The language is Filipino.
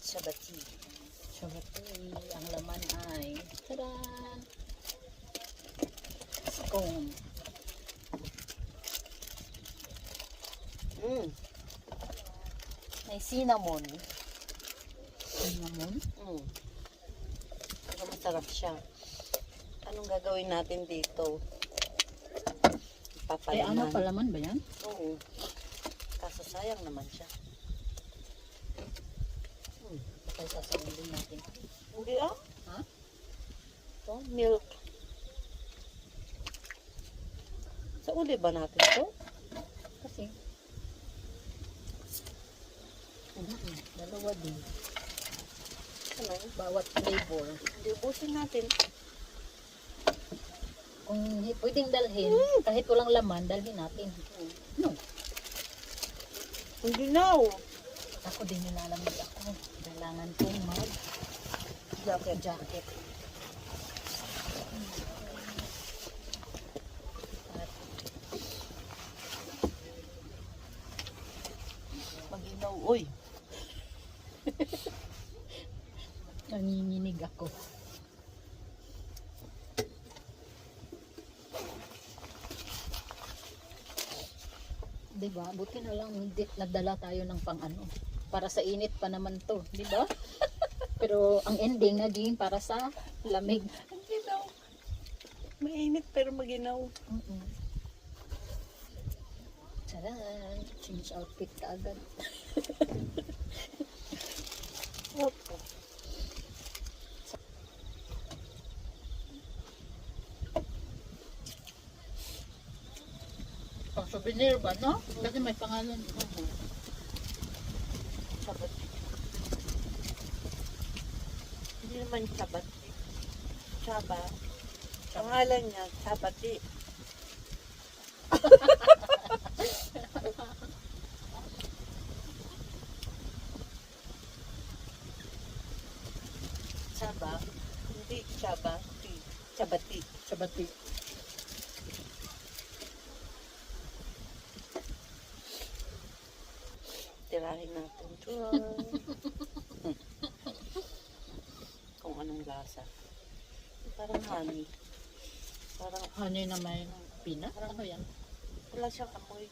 Shabati. Ang laman ay taran! Scone. May cinnamon. Cinnamon? Pero masarap siya. Anong gagawin natin dito? Ay, ano Papalaman. palaman ba yan? Oo. Kaso sayang naman siya. Ay, sasawin natin. Hindi ah. Ha? Ito, milk. Sa uli ba natin ito? Kasi, dalawa din. Ano? Bawat flavor. Hindi, ubusin natin. Kung pwedeng dalhin, kahit walang laman, dalhin natin. No. Hindi na. Ako din nilalamig ako. Kailangan kong jacket. At Maginaw. Uy. nanginginig ako. Diba? Buti na lang hindi nagdala tayo ng pang-ano. Para sa init pa naman to. Diba? Pero ang ending naging para sa lamig. Maginaw. Mainit pero maginaw. Taran! Change outfit ka agad. Opo. Pang souvenir ba, no? Kasi may pangalan. Sabat. Hindi naman sabat. Saba. Pangalan niya, sabati. Saba. Hindi sabati. Sabati. Sabati. Tirahin natin ito. Kung anong lasa. Parang honey. Parang Honey na may peanut? Ano yan? wala siyang amoy.